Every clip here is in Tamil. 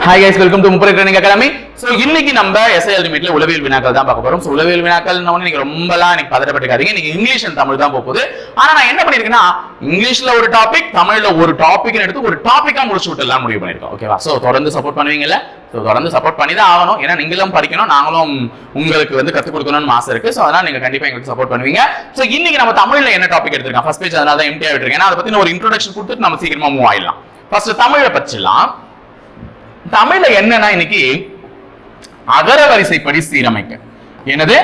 Hi guys, welcome to Mupari Training Academy. So இன்னைக்கு நம்ம SI Ultimateல உளவியல் வினாக்கள் தான் பார்க்க போறோம். So உளவியல் வினாக்கள்னா நீங்க ரொம்பலாம் எனக்கு பதட்டப்பட்டுக்காதீங்க. நீங்க இங்கிலீஷ் and தமிழ் தான் போகுது. ஆனா நான் என்ன பண்ணிருக்கேன்னா இங்கிலீஷ்ல ஒரு டாபிக், தமிழ்ல ஒரு டாபிக்னு எடுத்து ஒரு டாபிக்கா முடிச்சு விட்டுலாம் முடிவு பண்ணிருக்கோம். ஓகேவா? சோ தொடர்ந்து சப்போர்ட் பண்ணுவீங்கல்ல? சோ தொடர்ந்து சப்போர்ட் பண்ணி தான் ஆகணும். ஏன்னா நீங்களும் படிக்கணும், நாங்களும் உங்களுக்கு வந்து கத்து கொடுக்கணும்னு ஆசை இருக்கு. சோ அதனால நீங்க கண்டிப்பா எங்களுக்கு சப்போர்ட் பண்ணுவீங்க. சோ இன்னைக்கு நம்ம தமிழ்ல என்ன டாபிக் எடுத்திருக்கோம்? ஃபர்ஸ்ட் பேஜ் அதனால தான் எம்டியா விட்டுருக்கேன். ஏன்னா அதை பத்தி ஒரு இன்ட்ரோடக்ஷன் கொடுத்துட்டு நம்ம சீக்கிரமா மூவ் ஆயிடலாம். ஃபர்ஸ்ட் தமிழை பற்றிலாம். தமிழ்ல என்னன்னா இன்னைக்கு அகர வரிசைப்படி சீரமைக்க. என்னது?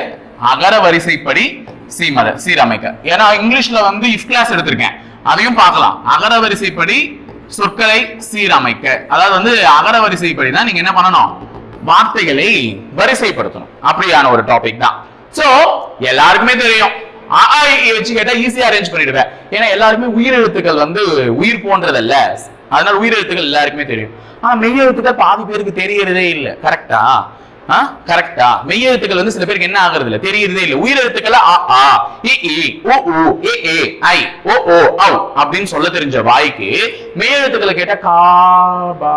அகர வரிசைப்படி சீரமைக்க. ஏன்னா இங்கிலீஷ்ல வந்து இஃப் கிளாஸ் எடுத்திருக்கேன், அதையும் பார்க்கலாம். அகர வரிசைப்படி சொற்களை சீரமைக்க, அதாவது வந்து அகர வரிசைப்படி தான் நீங்க என்ன பண்ணணும், வார்த்தைகளை வரிசைப்படுத்தணும். அப்படியான ஒரு டாபிக் தான். சோ எல்லாருக்குமே தெரியும், வச்சு கேட்டா ஈஸியா அரேஞ்ச் பண்ணிடுவேன். ஏன்னா எல்லாருமே உயிரெழுத்துக்கள் வந்து உயிர் போன்றதல்ல, அதனால உயிரெழுத்துக்கள் எல்லாருக்குமே தெரியும். ஆனா மெய்யெழுத்துக்கள் பாதி பேருக்கு தெரியறதே இல்லை. கரெக்டா? கரெக்டா? மெய்யெழுத்துக்கள் வந்து சில பேருக்கு என்ன ஆகுறது இல்ல, தெரியறதே இல்லை. உயிரெழுத்துக்கள் அ ஆ இ இ உ உ ஏ ஏ ஐ ஓ ஓ ஔ அப்படின்னு சொல்ல தெரிஞ்ச வாய்க்கு மெய்யெழுத்துக்களை கேட்டா கா பா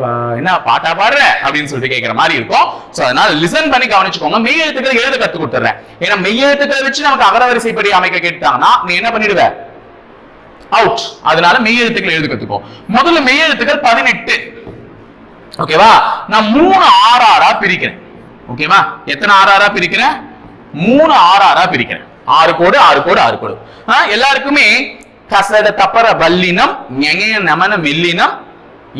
பா என்ன பாட்டா பாடுற அப்படின்னு சொல்லிட்டு கேட்கிற மாதிரி இருக்கும். சோ அதனால லிசன் பண்ணி கவனிச்சுக்கோங்க. மெய்யெழுத்துக்களை எழுத கத்து கொடுத்துறேன். ஏன்னா மெய்யெழுத்துக்களை வச்சு நமக்கு அகரவரிசைப்படி அமைக்க கேட்டாங்கன்னா நீ என்ன பண்ணிடுவ? அவுட். அதனால மெய்யெழுத்துக்களை எழுத கத்துக்கோ. முதல்ல மெய்யெழுத்துக்கள் 18. ஓகேவா? நான் 3 ஆறாரா பிரிக்கிறேன். ஓகேவா? எத்தனை ஆறாரா பிரிக்கிறேன்? 3 ஆறாரா பிரிக்கிறேன். 6 கோடு 6 கோடு 6 கோடு. எல்லாருக்குமே கசட தப்பற வல்லினம், ஞெய நமன மெல்லினம்,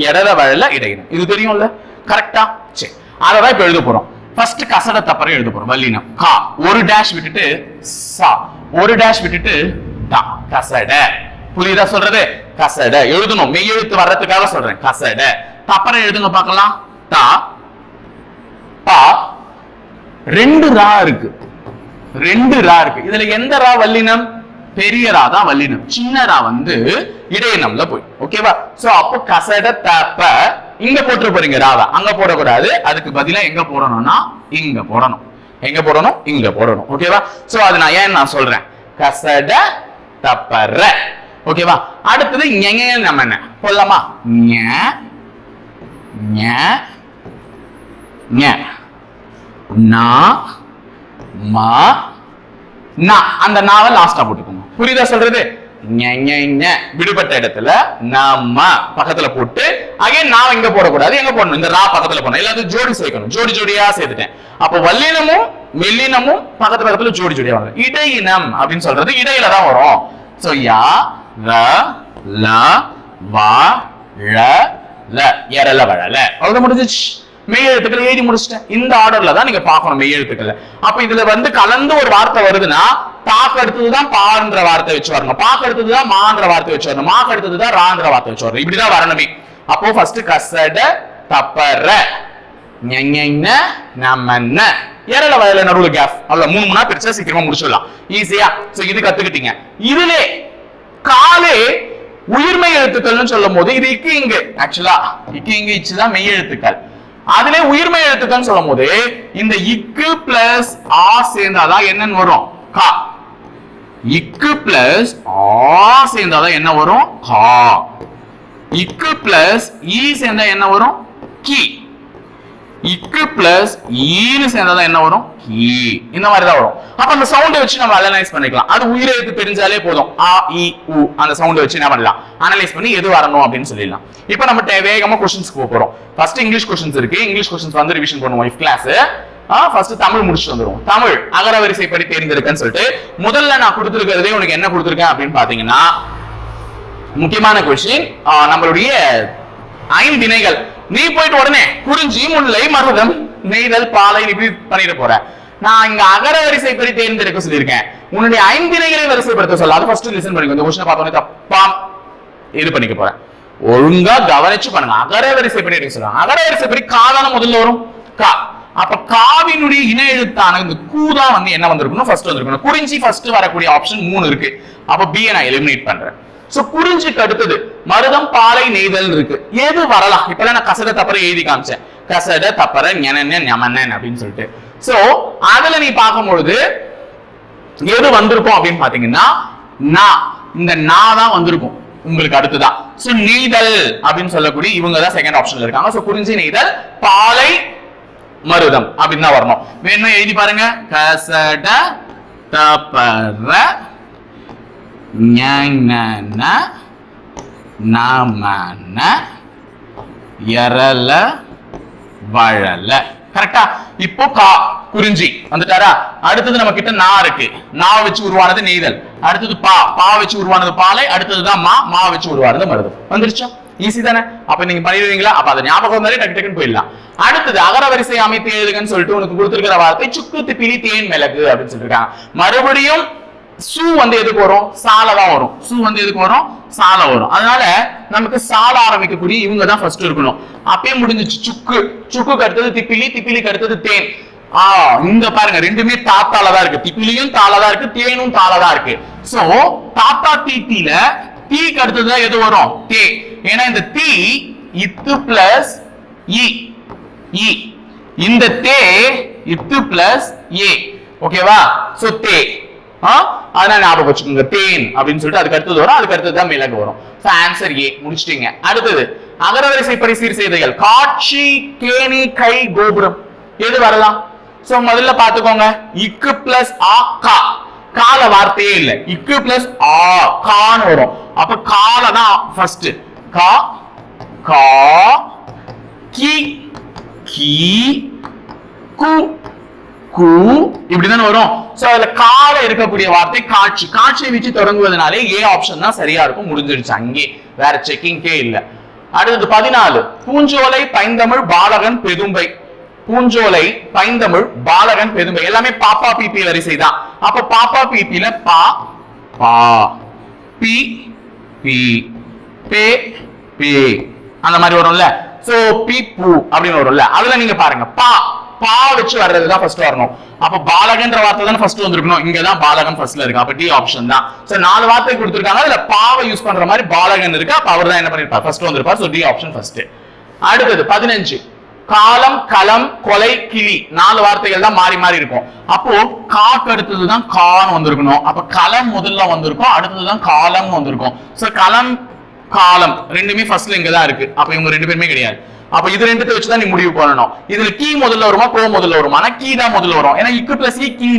எடர வழல இடையினம், இது தெரியும்ல? கரெக்டா? சரி, அததான் இப்ப எழுத போறோம். ஃபர்ஸ்ட் கசட தப்பற எழுத போறோம். வல்லினம் கா, ஒரு டேஷ் விட்டுட்டு சா, ஒரு டேஷ் விட்டுட்டு தா. கசட. புரியுதா சொல்றது? கசட எழுதணும். மெய் எழுத்து வர்றதுக்காக சொல்றேன். கசட. தப்பற எழுதுங்க பார்க்கலாம். தா பா. 2 ரா இருக்கு. 2 ரா இருக்கு. இதுல எந்த ரா வல்லினம்? பெரிய ரா தான் வல்லினம். சின்ன ரா வந்து இடையினம்ல போய். ஓகேவா? சோ அப்போ கசட தப்ப இங்க போட்டு போறீங்க ராவ. அங்க போடக்கூடாது. அதுக்கு பதிலா எங்க போடணும்னா இங்க போடணும். எங்க போடணும்? இங்க போடணும். ஓகேவா? சோ அது நான் ஏன் நான் சொல்றேன். கசட தப்பற. ஓகேவா? அடுத்தது ஞெய நமன போடலாமா? ஞ ஞ ஞ நா மா நா. அந்த நாவை லாஸ்டா போட்டுக்கோங்க. புரியுதா சொல்றது? ஞ ஞ ஞ விடுபட்ட இடத்துல நம்ம பக்கத்துல போட்டு அகைன் நாவை இங்க போடக்கூடாது. எங்க போடணும்? இந்த ரா பக்கத்துல போடணும். எல்லாத்தையும் ஜோடி சேர்க்கணும். ஜோடி ஜோடியா சேர்த்துட்டேன். அப்போ வல்லினமும் மெல்லினமும் பக்கத்துல ஜோடி ஜோடியா வரும். இடையினம் அப்படின்னு சொல்றது இடையில தான் வரும். சோ யா ர ல வ ழ ல எரல வழல. அவ்வளவு முடிஞ்சிச்சு. மெய்யெழுத்துக்கள் எழுதி முடிச்சிட்டேன். இந்த ஆர்டர்ல தான் நீங்க பார்க்கணும் மெய்யெழுத்துக்கள். அப்ப இதுல வந்து கலந்து ஒரு வார்த்தை வருதுன்னா தாக்கு அடுத்ததுதான் பான்ற வார்த்தை வச்சு வரணும், பாக்கு அடுத்ததுதான் மான்ற வார்த்தை வச்சு வரணும், மாக்கு அடுத்ததுதான் ரான்ற வார்த்தை வச்சு வரணும். இப்படிதான் வரணுமே. அப்போ ஃபர்ஸ்ட் கசட தப்பற ஞெஞ நமன எரல வழல நடுவுல கேப். அவ்வளவு 3 3 பிரிச்சா சீக்கிரமா முடிச்சிடலாம் ஈஸியா. சோ இது கத்துக்கிட்டீங்க. இதுல காலே உயிர்மெய் எழுத்துக்கள்னு சொல்லும் போது இது இக்கு இங்கு, ஆக்சுவலா இக்கு இங்கு இச்சுதான் மெய் எழுத்துக்கள். அதுல உயிர்மெய் எழுத்துக்கள் சொல்லும் போது இந்த இக்கு பிளஸ் ஆ சேர்ந்தாதான் என்னன்னு வரும்? கா. இக்கு பிளஸ் ஆ சேர்ந்தாதான் என்ன வரும்? கா. இக்கு பிளஸ் ஈ சேர்ந்தா என்ன வரும்? கி. இக்கு பிளஸ் ஈன்னு சேர்ந்தாதான் என்ன வரும்? கி. இந்த மாதிரி தான் வரும். அப்ப அந்த சவுண்டை வச்சு நம்ம அனலைஸ் பண்ணிக்கலாம். அது உயிரெழுத்து தெரிஞ்சாலே போதும். ஆ இ உ அந்த சவுண்டை வச்சு என்ன பண்ணலாம், அனலைஸ் பண்ணி எது வரணும் அப்படின்னு சொல்லிடலாம். இப்போ நம்ம வேகமா क्वेश्चंसக்கு போறோம். ஃபர்ஸ்ட் இங்கிலீஷ் क्वेश्चंस இருக்கு. இங்கிலீஷ் क्वेश्चंस வந்து ரிவிஷன் பண்ணுவோம் இஃப் கிளாஸ். ஃபர்ஸ்ட் தமிழ் முடிச்சிட்டு வந்துரும். தமிழ் அகர வரிசைப்படி தேர்ந்தெடுக்கன்னு சொல்லிட்டு முதல்ல நான் கொடுத்திருக்கிறதே உனக்கு என்ன கொடுத்திருக்கேன் அப்படின்னு பாத்தீங்கன்னா முக்கியமான क्वेश्चन நம்மளுடைய ஐந்திணைகள். நீ போயிட்டு உடனே குறிஞ்சி முல்லை மருதம் நெய்தல் பாலை இப்படி பண்ணிட்டு போற. நான் இங்க அகர வரிசைப்படி தேர்ந்தெடுக்க சொல்லியிருக்கேன். உன்னுடைய ஐந்திணைகளை வரிசைப்படுத்த சொல்ல. அது ஃபர்ஸ்ட் லிசன் பண்ணிக்கோ. இந்த क्वेश्चन பார்த்தோனே தப்பா இது பண்ணிக்க போறேன். ஒழுங்கா கவனிச்சு பண்ணுங்க. அகர வரிசைப்படி எடுக்க சொல்றாங்க. அகர வரிசைப்படி காதான முதல்ல வரும் கா. அப்ப காவினுடைய இணை எழுத்தான இந்த கூதா வந்து என்ன வந்திருக்கணும்? ஃபர்ஸ்ட் வந்திருக்கணும். குறிஞ்சி ஃபர்ஸ்ட் வரக்கூடிய ஆப்ஷன் 3 இருக்கு. அப்ப பி நான் எலிமினேட் பண்றேன். சோ குறிஞ்சிக்கு அடுத்தது மருதம் பாலை நெய்தல் இருக்கு. எது வரலாம்? இப்ப நான் கசட தப்பற எழுதி காமிச்சேன். கசட தப்பற ஞனன ஞமனன் அப்படின்னு சொல்லிட்டு. சோ அதுல நீ பார்க்கும்பொழுது எது வந்திருக்கும் அப்படின்னு பாத்தீங்கன்னா நா. இந்த நா தான் வந்திருக்கும். உங்களுக்கு அடுத்துதான். சோ நெய்தல் அப்படின்னு சொல்லக்கூடிய இவங்க தான் செகண்ட் ஆப்ஷன்ல இருக்காங்க. சோ குறிஞ்சி நெய்தல் பாலை மருதம் அப்படின்னு தான் வரணும். வேணும்னா எழுதி பாருங்க. கசட தபர ஞன நமன எரல வழல. கரெக்டா? இப்போ கா குறிஞ்சி வந்துட்டாரா? அடுத்தது நம்ம கிட்ட நா இருக்கு. நா வச்சு உருவானது நெய்தல். அடுத்தது பா, பா வச்சு உருவானது பாலை. அடுத்ததுதான் மா, மா வச்சு உருவானது மருதம். வந்துருச்சா? ஈஸி தானே? அப்ப நீங்க பண்ணிடுவீங்களா? அப்ப அதை ஞாபகம் வந்தாலே டக்கு டக்குன்னு போயிடலாம். அடுத்தது அகர வரிசை அமைத்து எழுதுகன்னு சொல்லிட்டு உனக்கு கொடுத்திருக்கிற வார்த்தை சுக்கு திப்பிலி தேன் மிளகு அப்படின்னு சொல்லிருக்காங்க. மறுபடியும் சு வந்து எதுக்கு வரும்? சால தான் வரும். சு வந்து எதுக்கு வரும்? சால வரும். அதனால நமக்கு சால ஆரம்பிக்கக்கூடிய இவங்க தான் ஃபர்ஸ்ட் இருக்கணும். அப்பயே முடிஞ்சிச்சு. சுக்கு, சுக்குக்கு அடுத்தது திப்பிலி, திப்பிலிக்கு அடுத்தது தேன். இங்க பாருங்க, ரெண்டுமே தாத்தால தான் இருக்கு. திப்பிலியும் தாளதான் இருக்கு, தேனும் தாளதான் இருக்கு. சோ தாத்தா தீத்தில தீக்கு அடுத்ததுதான் எது வரும்? தே. ஏன்னா இந்த தீ இத்து பிளஸ் இ, இந்த தே இத்து பிளஸ் ஏ. ஓகேவா? So they. அதனால ஞாபகம் வச்சுக்கோங்க, தேன் அப்படின்னு சொல்லிட்டு அதுக்கு அடுத்தது வரும். அதுக்கு அடுத்தது தான் மிளகு வரும். Answer A. முடிச்சிட்டீங்க. அடுத்தது அகரவரிசைப்படி சீர் செய்திகள். காட்சி, கேணி, கை, கோபுரம் எது வரலாம்? சோ முதல்ல பாத்துக்கோங்க. இக்கு பிளஸ் ஆ கா. கால வார்த்தையே இல்ல. இக்கு பிளஸ் ஆ கான்னு வரும். அப்ப கால தான் ஃபர்ஸ்ட். கா கா கி கி கு கு இப்படிதான் வரும். சோ அதுல கால இருக்கக்கூடிய வார்த்தை காட்சி. காட்சியை வச்சு தொடங்குவதனாலே ஏ ஆப்ஷன் தான் சரியா இருக்கும். முடிஞ்சிருச்சு. அங்கே வேற செக்கிங்கே இல்ல. அடுத்தது 14. பூஞ்சோலை, பைந்தமிழ், பாலகன், பெதும்பை. பூஞ்சோலை, பைந்தமிழ், பாலகன், பெதும்பை எல்லாமே பாப்பா பிபி வரிசை தான். அப்ப பாப்பா பிபில பா பா, பி பி, பே பே அந்த மாதிரி வரும்ல. சோ பி பூ அப்படின்னு வரும்ல. அதுல நீங்க பாருங்க, பா பா வச்சு வர்றதுதான் ஃபர்ஸ்ட் வரணும். அப்ப பாலகன்ற வார்த்தை தான் ஃபர்ஸ்ட் வந்திருக்கணும். இங்கதான் பாலகன் ஃபர்ஸ்ட்ல இருக்கு. அப்ப டி ஆப்ஷன் தான். சோ 4 வார்த்தை கொடுத்திருக்காங்க. அதுல பாவை யூஸ் பண்ற மாதிரி பாலகன் இருக்கு. அப்ப அவர் தான் என்ன பண்ணிருப்பார்? ஃபர்ஸ்ட் வந்திருப்பார். So D option first. அடுத்தது 15. காலம், களம், கொலை, கிளி 4 வார்த்தைகள் தான் மாறி மாறி இருக்கும். அப்போ காக்கு அடுத்ததுதான் கான் வந்திருக்கணும். அப்ப களம் முதல்ல வந்திருக்கும், அடுத்ததுதான் காலம் வந்திருக்கும். சோ களம் காலம் ரெண்டுமே ஃபர்ஸ்ட்ல இங்க தான் இருக்கு. அப்ப இவங்க ரெண்டு பேருமே கிடையாது. அப்ப இது ரெண்டுத்தை வச்சுதான் நீ முடிவு பண்ணணும். இதுல கீ முதல்ல வருமா, கோ முதல்ல வருமா? ஆனா கீ தான் முதல்ல வரும். ஏன்னா இக்கு பிளஸ் கீ,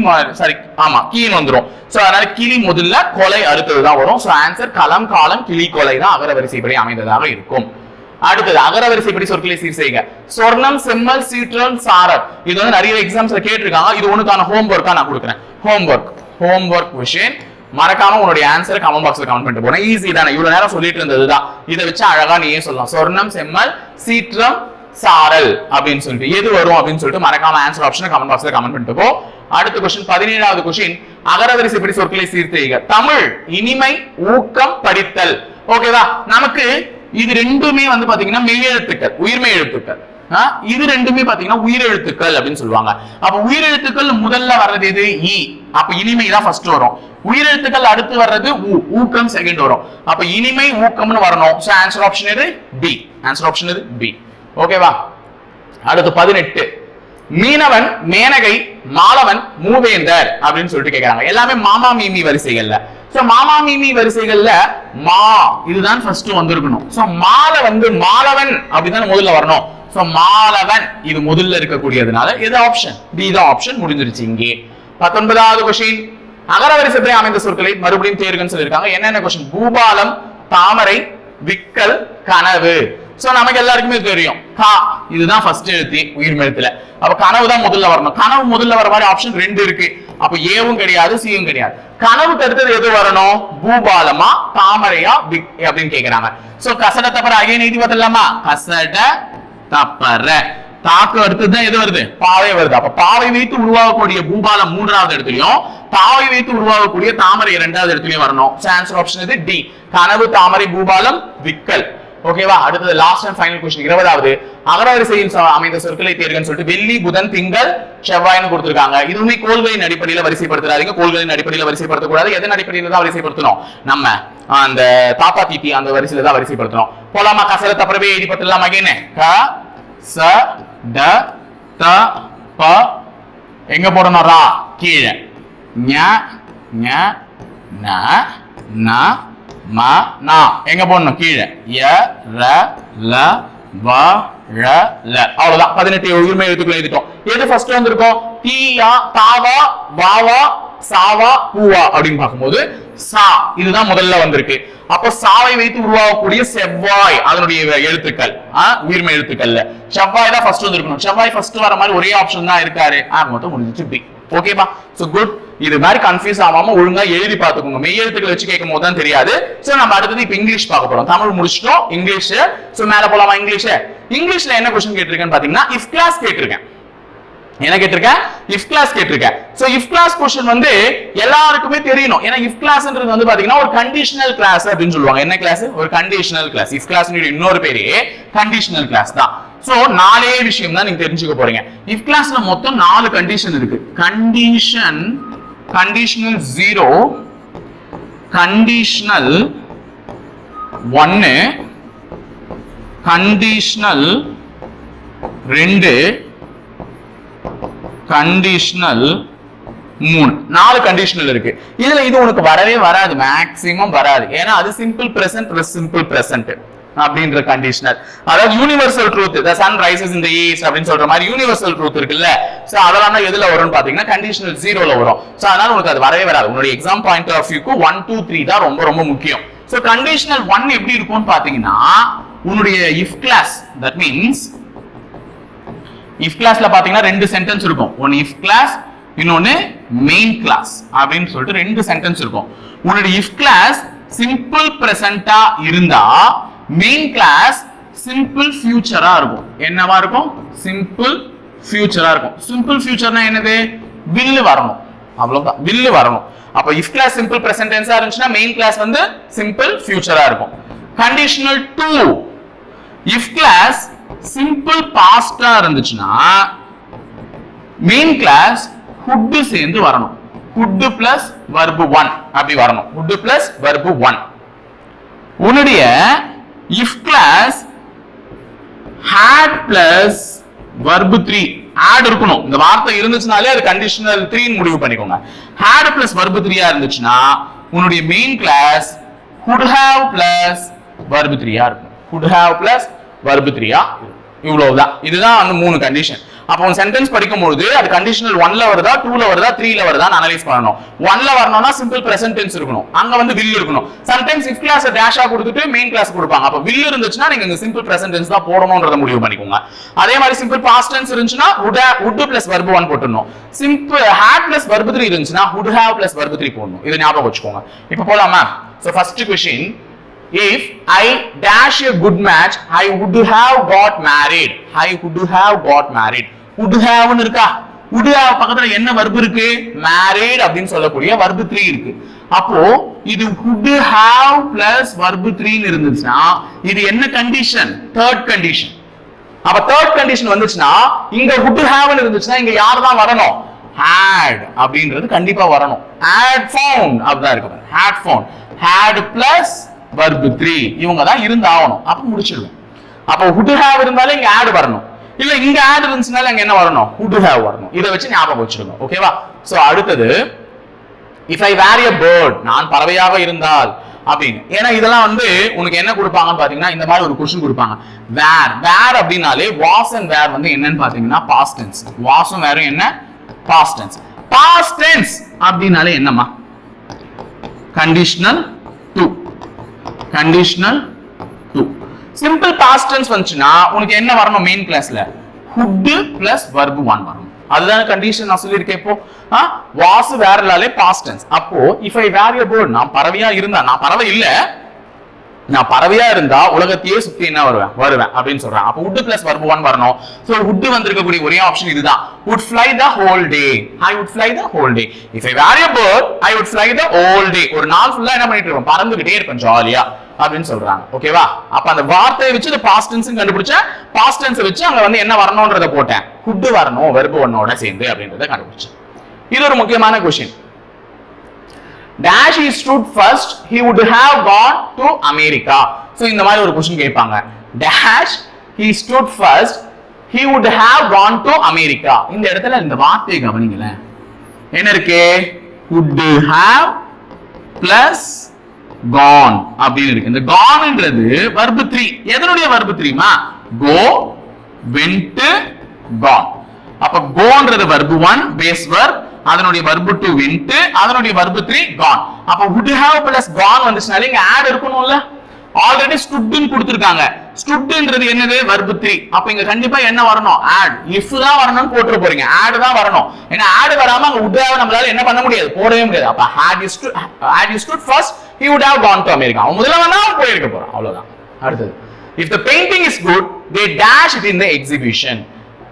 சாரி ஆமா கீன்னு வந்துரும். சோ அதனால கிளி முதல்ல, கொலை அடுத்ததுதான் வரும். சோ ஆன்சர் களம், காலம், கிளி, கொலை தான் அகர வரிசைப்படி அமைந்ததாக இருக்கும். அடுத்தது அகர வரிசைப்படி சொற்களை சீர் செய்க. சொர்ணம், செம்மல், சீற்றல், சாரல். இது வந்து நிறைய எக்ஸாம்ஸ்ல கேட்டிருக்காங்க. இது உனக்கான ஹோம்வொர்க்கா நான் கொடுக்குறேன். ஹோம்வொர்க் விஷயம் மறக்காம உன்னுடைய ஆன்சரை கமெண்ட் பாக்ஸ்ல கமெண்ட் பண்ணிட்டு போறேன். ஈஸி தானே, இவ்வளவு நேரம் சொல்லிட்டு இருந்ததுதான். இதை வச்சு அழகா நீயே சொல்லலாம். சொர்ணம், செம்மல், சீற்றம், சாரல் அப்படின்னு சொல்லிட்டு எது வரும் அப்படின்னு சொல்லிட்டு மறக்காம ஆன்சர் ஆப்ஷனை கமெண்ட் பாக்ஸ்ல கமெண்ட் பண்ணிட்டு போ. அடுத்த கொஸ்டின் 17வது கொஸ்டின். அகரவரிசைப்படி சொற்களை சீர் செய்க. தமிழ், இனிமை, ஊக்கம், படித்தல். ஓகேவா? நமக்கு இது ரெண்டுமே வந்து பாத்தீங்கன்னா மெய்யெழுத்துக்கள், உயிர்மெய் எழுத்துக்கள். இது ரெண்டுமே பாத்தீங்கன்னா உயிரெழுத்துக்கள் அப்படின்னு சொல்லுவாங்க. அப்ப உயிரெழுத்துக்கள் முதல்ல வர்றது எது? இ. அப்ப இனிமை தான் ஃபர்ஸ்ட் வரும். உயிரெழுத்துக்கள் அடுத்து வர்றது ஊ, ஊக்கம் செகண்ட் வரும். அப்ப இனிமை ஊக்கம்னு வரணும். சோ ஆன்சர் ஆப்ஷன் எது? பி. ஆன்சர் ஆப்ஷன் எது? பி. ஓகேவா? அடுத்து 18. மீனவன், மேனகை, மாலவன், மூவேந்தர் அப்படின்னு சொல்லிட்டு கேக்குறாங்க. எல்லாமே மாமா மீமி வரிசைகள்ல. சோ மாமா மீமி வரிசைகள்ல மா இதுதான் ஃபர்ஸ்ட் வந்திருக்கணும். சோ மால வந்து மாலவன் அப்படிதான் முதல்ல வரணும். சோ மாலவன் இது முதல்ல இருக்கக்கூடியதுனால எது ஆப்ஷன்? டி தான் ஆப்ஷன். முடிஞ்சிருச்சு இங்கே. 19வது கொஸ்டின். அகரவரிசைப்படி அமைந்த சொற்களை மறுபடியும் தேர்வுன்னு சொல்லியிருக்காங்க. என்னென்ன கொஸ்டின்? பூபாலம், தாமரை, விக்கல், கனவு. சோ நமக்கு எல்லாருக்குமே தெரியும் கா இதுதான் ஃபர்ஸ்ட் எழுத்து உயிர்மெழுத்துல. அப்ப கனவு தான் முதல்ல வரணும். கனவு முதல்ல வர மாதிரி ஆப்ஷன் 2 இருக்கு. அப்ப ஏவும் கிடையாது, சியும் கிடையாது. கனவுக்கு அடுத்தது எது வரணும்? பூபாலமா, தாமரையா, அப்படின்னு கேக்குறாங்க. சோ கசட தப்பற அகைன் எழுதி பார்த்தலாமா? கசட தப்பற. தாக்கு அடுத்ததுதான் எது வருது? பாவை வருது. அப்ப பாவை வைத்து உருவாகக்கூடிய பூபாலம் 3வது இடத்துலயும், தாவை வைத்து உருவாகக்கூடிய தாமரை 2வது இடத்துலயும் வரணும். ஆன்சர் ஆப்ஷன் இது டி. கனவு, தாமரை, பூபாலம், விக்கல். ஓகேவா? அடுத்தது லாஸ்ட் அண்ட் ஃபைனல் கொஸ்டின் 20வது. அகரவரிசையில் அமைந்த சொற்களை தேர்வுன்னு சொல்லிட்டு வெள்ளி, புதன், திங்கள், செவ்வாய்னு கொடுத்திருக்காங்க. இதுவுமே கோள்களின் அடிப்படையில் வரிசைப்படுத்துறாதீங்க. கோள்களின் அடிப்படையில் வரிசைப்படுத்தக்கூடாது. எதன் அடிப்படையில் தான் வரிசைப்படுத்தணும்? நம்ம அந்த தாப்பா தீபி அந்த வரிசையில தான் வரிசைப்படுத்தணும். போலாமா? கசல தப்பறவே எழுதி பத்தலாம். அகைன் க ச ட த ப எங்க போடணும்? ரா கீழே, ஞ ஞ ந ந ம நா எங்க போடணும் கீழே ய ர ல வ ழ ல அவ்வளவுதான் 18 உயிர்மை எழுத்துக்கள் எழுதிட்டோம். எது ஃபர்ஸ்ட் வந்திருக்கும் தீயா தாவா வாவா சாவா பூவா அப்படின்னு பார்க்கும்போது சா இதுதான் முதல்ல வந்திருக்கு. அப்ப சாவை வைத்து உருவாகக்கூடிய செவ்வாய் அதனுடைய எழுத்துக்கள் உயிர்மை எழுத்துக்கள்ல செவ்வாய் தான் ஃபர்ஸ்ட் வந்திருக்கணும். செவ்வாய் ஃபர்ஸ்ட் வர மாதிரி ஒரே ஆப்ஷன் தான் இருக்காரு. மொத்தம் முடிஞ்சிச்சு பி. ஓகேப்பா. So good. இது மாதிரி கன்ஃபியூஸ் ஆகாம ஒழுங்கா எழுதி பார்த்துக்கோங்க. மெய் எழுத்துக்கள் வச்சு கேட்கும் போது தான் தெரியாது. சோ நம்ம அடுத்தது இப்ப இங்கிலீஷ் பார்க்க போறோம். தமிழ் முடிச்சிட்டோம், இங்கிலீஷ். சோ மேல போலாமா இங்கிலீஷ். இங்கிலீஷ்ல என்ன क्वेश्चन கேட்டிருக்கேன்னு பாத்தீங்கன்னா இஃப் கிளாஸ் கேட்டிருக்கேன். என்ன கேட்டிருக்கேன் இஃப் கிளாஸ் கேட்டிருக்கேன். சோ இஃப் கிளாஸ் क्वेश्चन வந்து எல்லாருக்குமே தெரியணும். ஏன்னா இஃப் கிளாஸ்ன்றது வந்து பாத்தீங்கன்னா ஒரு கண்டிஷனல் கிளாஸ் அப்படினு சொல்லுவாங்க. என்ன கிளாஸ்? ஒரு கண்டிஷனல் கிளாஸ். இஃப் கிளாஸ்னுடைய இன்னொரு பேரே கண்டிஷனல் கிளாஸ் தான். சோ நாலே விஷயம் தான் நீங்க தெரிஞ்சுக்க போறீங்க. இஃப் கிளாஸ்ல மொத்தம் 4 கண்டிஷன் இருக்கு. Conditional 0, conditional 1, conditional 2, conditional 3. 4 conditional இருக்கு. இதுல இது உனக்கு வரவே வராது, மேக்ஸிமம் வராது. ஏன்னா அது simple present plus simple present அப்படின்ற கண்டிஷனல். அதாவது universal truth, the sun rises in the east அப்படின்னு சொல்ற மாதிரி யூனிவர்சல் ட்ரூத் இருக்குல்ல. சோ அதெல்லாம் எதுல வரும்னு பாத்தீங்கன்னா கண்டிஷனல் 0ல வரும். சோ அதனால உனக்கு அது வரவே வராது. உங்களுடைய எக்ஸாம் பாயிண்ட் ஆஃப் வியூக்கு 1 2 3 தான் ரொம்ப ரொம்ப முக்கியம். சோ கண்டிஷனல் 1 எப்படி இருக்கும்னு பாத்தீங்கன்னா உன்னுடைய if class, that means if classல பாத்தீங்கன்னா 2 சென்டென்ஸ் இருக்கும். ஒன்னு if class, இன்னொன்னு மெயின் கிளாஸ் அப்படின்னு சொல்லிட்டு 2 சென்டென்ஸ் இருக்கும். உன்னுடைய if class சிம்பிள் பிரசன்ட்டா இருந்தா மெயின் கிளாஸ் சிம்பிள் ஃபியூச்சரா இருக்கும். என்னவா இருக்கும்? சிம்பிள் ஃபியூச்சரா இருக்கும். சிம்பிள் ஃபியூச்சர்னா என்னது? will வரணும். அவ்வளவுதான், will வரணும். அப்ப if class சிம்பிள் பிரசன்ட் டென்ஸா இருந்துச்சுன்னா மெயின் கிளாஸ் வந்து சிம்பிள் ஃபியூச்சரா இருக்கும். கண்டிஷனல் 2, if class சிம்பிள் பாஸ்டா இருந்துச்சுன்னா மெயின் கிளாஸ் would சேர்ந்து வரணும். would plus verb 1 அப்படி வரணும். would plus verb 1. உன்னுடைய if class had plus verb 3 add இருக்கணும். இந்த வார்த்தை இருந்துச்சுனாலே அது கண்டிஷனல் 3 ன்னு முடிவு பண்ணிக்கோங்க. had plus verb 3 ஆ இருந்துச்சுன்னா உன்னுடைய main clause would have plus verb 3 ஆ இருக்கும். would have plus verb 3 ஆ இருக்கும். இவ்வளவுதான். இதுதான் அந்த 3 கண்டிஷன். அப்போ ஒரு சென்டென்ஸ் படிக்கும்போது அது கண்டிஷனல் 1ல வருதா 2ல வருதா 3ல வருதான்னு அனலைஸ் பண்ணணும். 1ல வரணும்னா சிம்பிள் பிரசன்ட் டென்ஸ் இருக்கணும். அங்க வந்து will இருக்கணும். சம்டைம்ஸ் if class டேஷா கொடுத்துட்டு மெயின் கிளாஸ் கொடுப்பாங்க. அப்ப will இருந்துச்சுன்னா நீங்க இந்த சிம்பிள் பிரசன்ட் டென்ஸ் தான் போடணும்ன்றத முடிவு பண்ணிக்கோங்க. அதே மாதிரி சிம்பிள் பாஸ்ட் டென்ஸ் இருந்துச்சுன்னா would plus verb 1 போட்டுறணும். சிம்பிள் had plus verb 3 இருந்துச்சுன்னா would have plus verb 3 போடணும். இத ஞாபகம் வச்சுக்கோங்க. இப்போ போலாமா? So first question, if I dash a good match I would have got married. I would have got married. would have னு இருக்கா? would have பக்கத்துல என்ன verb இருக்கு? married அப்படினு சொல்லக்கூடிய verb 3 இருக்கு. அப்போ இது would have plus verb 3 ன்னு இருந்துச்சுனா இது என்ன கண்டிஷன்? Third condition. அப்ப தேர்ட் கண்டிஷன் வந்துச்சுனா இங்க would have ன்னு இருந்துச்சுனா இங்க யார் தான் வரணும்? had அப்படின்றது கண்டிப்பா வரணும். had found அப்படிதான் இருக்கு. had found, had plus verb 3 இவங்க தான் இருந்தாகணும். அப்ப முடிச்சிடுவேன். அப்ப would have இருந்தாலே இங்க add வரணும். இல்ல இங்க add இருந்துச்சுனால அங்க என்ன வரணும்? would have வரணும். இத வச்சு ஞாபகம் வச்சுக்கோங்க. ஓகேவா? சோ அடுத்தது if I were a bird, நான் பறவையாக இருந்தால் அப்படின்னு. ஏன்னா இதெல்லாம் வந்து உனக்கு என்ன கொடுப்பாங்கன்னு பாத்தீங்கன்னா இந்த மாதிரி ஒரு क्वेश्चन கொடுப்பாங்க. where அப்படினாலே was and were வந்து என்னன்னு பாத்தீங்கன்னா past tense. was and were என்ன? past tense. past tense அப்படினாலே என்னமா? conditional 2. conditional 2. Simple past tense வந்துச்சுனா உங்களுக்கு என்ன வரணும்? மெயின் கிளாஸ்ல would plus verb 1 வரணும். அதுதான் கண்டிஷன் நான் சொல்லியிருக்கேன். இப்போ வாஸ் வேறலாலே பாஸ்ட் டென்ஸ். அப்போ if I were a bird, நான் பறவையா இருந்தா, நான் பறவை இல்ல, நான் பறவையா இருந்தா உலகத்தையே சுத்தி என்ன வருவேன் அப்படின்னு சொல்றேன். அப்ப would plus verb 1 வரணும். சோ would வந்திருக்கக்கூடிய ஒரே ஆப்ஷன் இதுதான். would fly the whole day. I would fly the whole day. If I were a bird I would fly the whole day. ஒரு நாள் ஃபுல்லா என்ன பண்ணிட்டு இருப்பேன்? பறந்துகிட்டே இருப்பேன் ஜாலியா அப்படின்னு சொல்றாங்க. ஓகேவா? அப்ப அந்த வார்த்தையை வச்சு பாஸ்ட் டென்ஸ் கண்டுபிடிச்சேன். பாஸ்ட் டென்ஸ் வச்சு அங்க வந்து என்ன வரணும்ன்றத போட்டேன். would வரணும் verb 1ஓட சேர்ந்து அப்படின்றத கண்டுபிடிச்சேன். இது ஒரு முக்கியமான question. dash he stood first he would have gone to America. So இந்த மாதிரி ஒரு क्वेश्चन கேட்பாங்க. dash he stood first he would have gone to America. இந்த இடத்துல இந்த வார்த்தையை கவனிங்களேன். என்ன இருக்கு? would have plus gone அப்படின்னு இருக்கு. இந்த goneன்றது verb 3. எதனுடைய verb 3மா? go, went, gone. அப்ப goன்றது verb 1 base verb, அதனுடைய verb 2 went, அதனுடைய verb 3 gone. அப்ப would have plus gone வந்துச்சுனாலே இங்க add இருக்கணும்ல. ஆல்ரெடி stood ன்னு கொடுத்திருக்காங்க. stoodன்றது என்னது? verb 3. அப்ப இங்க கண்டிப்பா என்ன வரணும்? add. if தான் வரணும்னு போட்டுற போறீங்க. add தான் வரணும். ஏன்னா add வராம அங்க would have நம்மளால என்ன பண்ண முடியாது? போடவே முடியாது. அப்ப had you stood first, he would have gone to America. அவன் முதல்ல வந்தா போயிருக்க போறான். அவ்வளவுதான். அடுத்தது, if the painting is good, they dash it in the exhibition.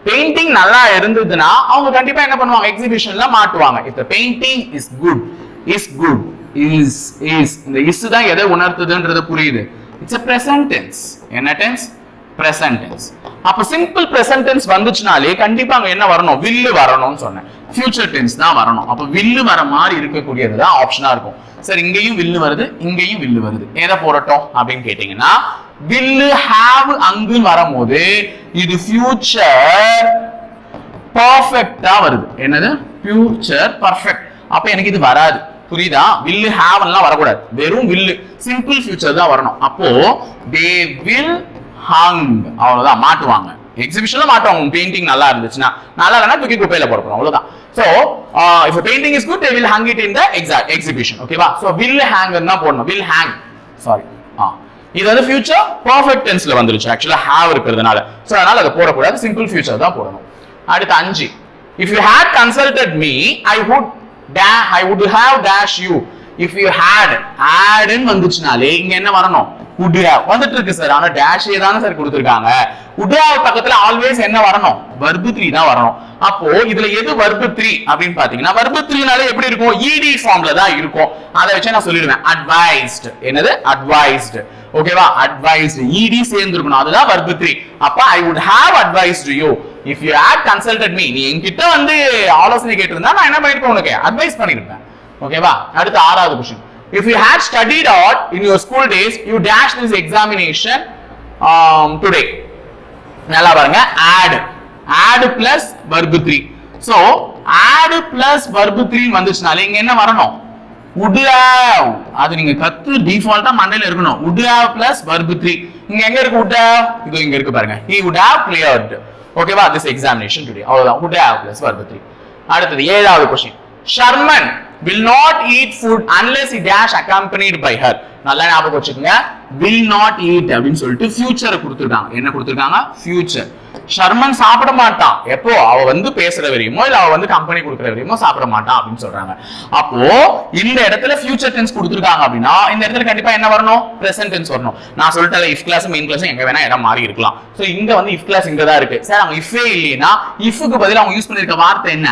Painting நல்லா இருந்ததுன்னா அவங்க கண்டிப்பா என்ன பண்ணுவாங்க? எக்ஸிபிஷன்ல மாட்டுவாங்க. if the painting is good, is இந்த is தான் எதை உணர்த்துதுன்றது புரியுது. it's a present tense. என்ன tense? present tense. அப்ப சிம்பிள் present tense வந்துச்சுனாலே கண்டிப்பா அங்க என்ன வரணும்? will வரணும்னு சொன்னேன். future tense தான் வரணும். அப்ப will வர மாதிரி இருக்கக்கூடியது தான் ஆப்ஷனா இருக்கும். சரி, இங்கேயும் will வருது, இங்கேயும் will வருது. எதை போறட்டும் அப்படின்னு கேட்டீங்கன்னா, will have அங்கு வரும்போது இது future perfect-ஆ வருது. என்னது? future perfect. அப்ப எனக்கு இது வராது. புரியுதா? will have எல்லாம் வரக்கூடாது. வெறும் will simple future தான் வரணும். அப்போ they will hung, அவ்வளவுதான், மாட்டுவாங்க. எக்ஸிபிஷன்ல மாட்டுவாங்க. பெயிண்டிங் நல்லா இருந்துச்சுன்னா, நல்லா இல்லைன்னா தூக்கி குப்பையில போறோம். அவ்வளவுதான். So if a painting is good, they will hang it in the exhibition. ஓகேவா? So will hang தான் போடணும். will hang, sorry, இது வந்து future perfect tenseல வந்துருச்சு. ஆக்சுவலா have இருக்கிறதுனால. சோ அதனால அத போடக்கூடாது. சிம்பிள் ஃபியூச்சர் தான் போடணும். அடுத்து 5, if you had consulted me, I would have dash you. if you had ன்னு வந்துச்சுனாலே இங்க என்ன வரணும்? would have வந்துட்டு இருக்கு சார். ஆனா dash தானே சார் கொடுத்திருக்காங்க. would have பக்கத்துல ஆல்வேஸ் என்ன வரணும்? verb 3 தான் வரணும். அப்போ இதுல எது verb 3 அப்படின்னு பாத்தீங்கன்னா, verb 3னால எப்படி இருக்கும்? ed ஃபார்ம்ல தான் இருக்கும். அதை வச்சு நான் சொல்லிடுவேன். advised. என்னது? advised. ஓகேவா? advised ed சேர்ந்து இருக்கணும். அதுதான் verb 3. அப்ப I would have advised you if you had consulted me. நீ என்கிட்ட வந்து ஆலோசனை கேட்டிருந்தா நான் என்ன பண்ணிருப்பேன்? உனக்கு அட்வைஸ் பண்ணிருப்பேன். ஓகேவா? அடுத்து 6வது question, if you had studied hard in your school days, you dash this examination today. நல்லா பாருங்க, add plus verb 3. so add plus verb 3 வந்துச்சுனாலே இங்க என்ன வரணும்? would have. அது நீங்க கத்து டிஃபால்ட்டா மண்டையில இருக்கணும். would have plus verb 3. இங்க எங்க இருக்கு would have? இது இங்க இருக்கு பாருங்க. he would have cleared, ஓகேவா, this examination today. அவ்வளவுதான், would have plus verb 3. அடுத்து 7வது question, Sharman will not eat food unless he dash accompanied by her. நல்லா ஞாபகம் வச்சுக்கோங்க. will not eat அப்படின்னு சொல்லிட்டு ஃபியூச்சர் கொடுத்திருக்காங்க. என்ன கொடுத்திருக்காங்க? ஃபியூச்சர். ஷர்மன் சாப்பிட மாட்டான். எப்போ? அவ வந்து பேசுற வரையுமோ இல்ல அவ வந்து கம்பெனி கொடுக்குற வரையுமோ சாப்பிட மாட்டான் அப்படின்னு சொல்றாங்க. அப்போ இந்த இடத்துல ஃபியூச்சர் டென்ஸ் கொடுத்திருக்காங்க அப்படின்னா இந்த இடத்துல கண்டிப்பா என்ன வரணும்? பிரசன்ட் டென்ஸ் வரணும். நான் சொல்லிட்டேன், இஃப் கிளாஸ் மெயின் கிளாஸ் எங்க வேணா இடம் மாறி இருக்கலாம். சோ இங்க வந்து இஃப் கிளாஸ் இங்க தான் இருக்கு சார். அவங்க இஃபே இல்லைன்னா இஃப்க்கு பதிலா அவங்க யூஸ் பண்ணிருக்க வார்த்தை என்ன?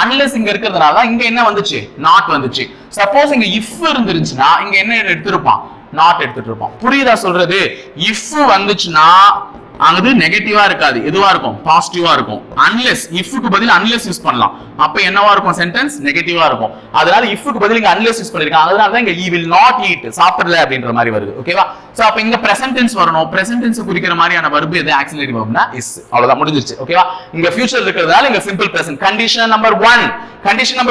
அன்லெஸ் இங்க இருக்கிறதுனால தான் இங்க என்ன வந்துச்சு? நாட் வந்துச்சு. சப்போஸ் இங்க இஃப் இருந்துருச்சுன்னா இங்க என்ன எடுத்திருப்பான்? நாட் எடுத்துட்டு இருப்பான். புரியுதா சொல்றது? இஃப் வந்துச்சுன்னா அங்க நெகட்டிவா இருக்காது, எதுவா இருக்கும்? பாசிட்டிவா இருக்கும். அன்லெஸ், இஃப்க்கு பதில் அன்லெஸ் யூஸ் பண்ணலாம். அப்ப என்னவா இருக்கும்? சென்டென்ஸ் நெகட்டிவா இருக்கும். அதனால இஃப்க்கு பதில் இங்க அன்லெஸ் யூஸ் பண்ணிருக்காங்க. அதனால தான் இங்க he will not eat, சாப்பிடல அப்படின்ற மாதிரி வருது. ஓகேவா? சோ அப்ப இங்க பிரசன்ட் டென்ஸ் வரணும். பிரசன்ட் டென்ஸ் குறிக்கிற மாதிரியான verb எது? ஆக்ஸிலரி வெர்ப்னா is. அவ்வளவுதான், முடிஞ்சிருச்சு. ஓகேவா? இங்க ஃபியூச்சர் இருக்கிறதால இங்க சிம்பிள் பிரசன்ட். கண்டிஷன் நம்பர்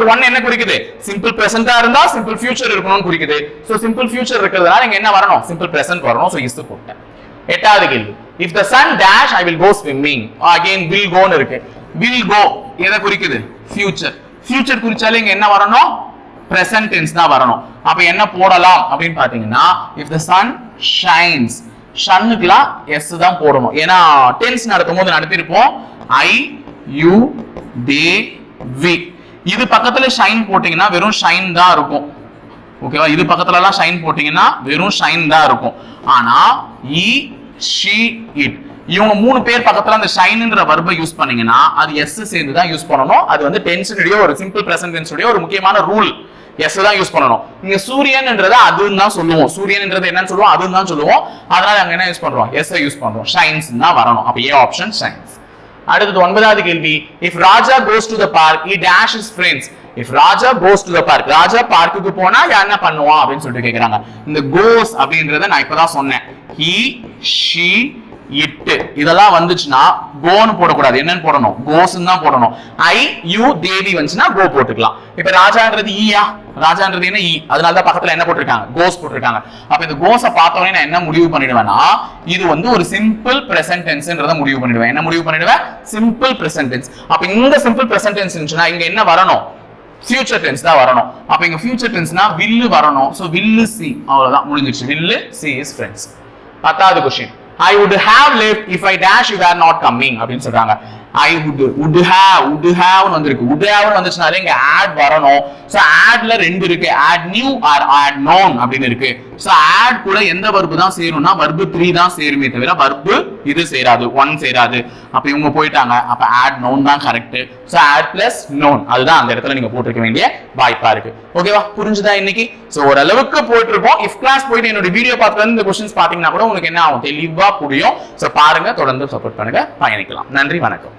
1 என்ன குறிக்குது? சிம்பிள் பிரசன்ட்டா இருந்தா சிம்பிள் ஃபியூச்சர் இருக்கணும்னு குறிக்குது. சோ சிம்பிள் ஃபியூச்சர் இருக்கிறதால இங்க என்ன வரணும்? சிம்பிள் பிரசன்ட் வரணும். சோ is போட்டேன். 8வது கேள்வி, if the sun dash I will go swimming. again will go ன்னு இருக்கு. will go எதை குறிக்குது? ஃபியூச்சர். ஃபியூச்சர் குறிச்சாலே இங்க என்ன வரணும்? present tense தான் வரணும். அப்ப என்ன போடலாம் அப்படின்னு பாத்தீங்கன்னா, if the sun shines, ஷன்னுக்குலாம் s தான் போடணும். ஏன்னா டென்ஸ் நடக்கும்போது நடத்திருப்போம் I, you, they, we. இது பக்கத்துல ஷைன் போட்டீங்கன்னா வெறும் ஷைன் தான் இருக்கும். ஓகேவா? இது பக்கத்துல எல்லாம் ஷைன் போட்டீங்கன்னா வெறும் ஷைன் தான் இருக்கும். ஆனா he, she, it இவங்க 3 பேர் பக்கத்துல அந்த ஷைன்ன்ற வர்பை யூஸ் பண்ணீங்கன்னா அது s சேர்ந்து தான் யூஸ் பண்ணணும். அது வந்து டென்ஸ்னுடைய ஒரு சிம்பிள் பிரசன்ட் டென்ஸ்னுடைய ஒரு முக்கியமான ரூல். s தான் யூஸ் பண்ணணும். இங்க சூரியன்ன்றது அதுன்னு தான் சொல்லுவோம். சூரியன்ன்றது என்னன்னு சொல்லுவோம்? அதுன்னு தான் சொல்லுவோம். அதனால அங்க என்ன யூஸ் பண்றோம்? s யூஸ் பண்றோம். ஷைன்ஸ் தான் வரணும். அப்ப A ஆப்ஷன் ஷைன்ஸ். அடுத்து 9வது கேள்வி, if Raja goes to the park, he dash his friends. if Raja goes to the park, ராஜா பார்க்குக்கு போனா என்ன பண்ணுவான் அப்படின்னு சொல்லிட்டு கேக்குறாங்க. இந்த goes அப்படின்றத நான் இப்பதான் சொன்னேன். he, she, இட்டு இதெல்லாம் வந்துச்சுன்னா கோன்னு போடக்கூடாது, என்னன்னு போடணும், கோஸ்ன்னு தான் போடணும். ஐ யூ தேவி வந்துச்சுன்னா கோ போட்டுக்கலாம். இப்ப ராஜான்றது ஈயா, ராஜான்றது என்ன ஈ, அதனாலதான் பக்கத்துல என்ன போட்டிருக்காங்க, கோஸ் போட்டிருக்காங்க. அப்ப இந்த கோஸை பார்த்தோன்னே நான் என்ன முடிவு பண்ணிடுவேன்னா இது வந்து ஒரு சிம்பிள் பிரசன்ட் டென்ஸ்ன்றத முடிவு பண்ணிடுவேன். என்ன முடிவு பண்ணிடுவேன், சிம்பிள் பிரசன்ட் டென்ஸ். அப்ப இந்த சிம்பிள் பிரசன்ட் டென்ஸ் இருந்துச்சுன்னா இங்க என்ன வரணும், ஃபியூச்சர் டென்ஸ் தான் வரணும். அப்ப இங்க ஃபியூச்சர் டென்ஸ்னா will வரணும். சோ will see, அவ்வளவுதான் முடிஞ்சிருச்சு. will see his friends. 10வது question, I would have left if I dash you were not coming அப்படின்னு சொல்றாங்க. I would have னு வந்திருக்கு. would have னு வந்துச்சுனாலே இங்க add வரணும். சோ addல ரெண்டு இருக்கு, add new or add known அப்படின்னு இருக்கு. சோ add கூட எந்த verb தான் சேரும்னா verb 3 தான் சேருமே தவிர verb இது சேராது, 1 சேராது. அப்ப இவங்க போயிட்டாங்க. அப்ப add known தான் correct. So add plus known அதுதான் அந்த இடத்துல நீங்க போட்டுக்க வேண்டிய வாய்ப்பா இருக்கு. ஓகேவா, புரிஞ்சுதா இன்னைக்கு? சோ ஓரளவுக்கு போயிட்டு இருக்கோம். if class போயிட்டு என்னோட வீடியோ பார்த்து இந்த क्वेश्चंस பாத்தீங்கன்னா கூட உங்களுக்கு என்ன ஆகும், தெளிவா புரியும். சோ பாருங்க, தொடர்ந்து சப்போர்ட் பண்ணுங்க, பயணிக்கலாம். நன்றி, வணக்கம்.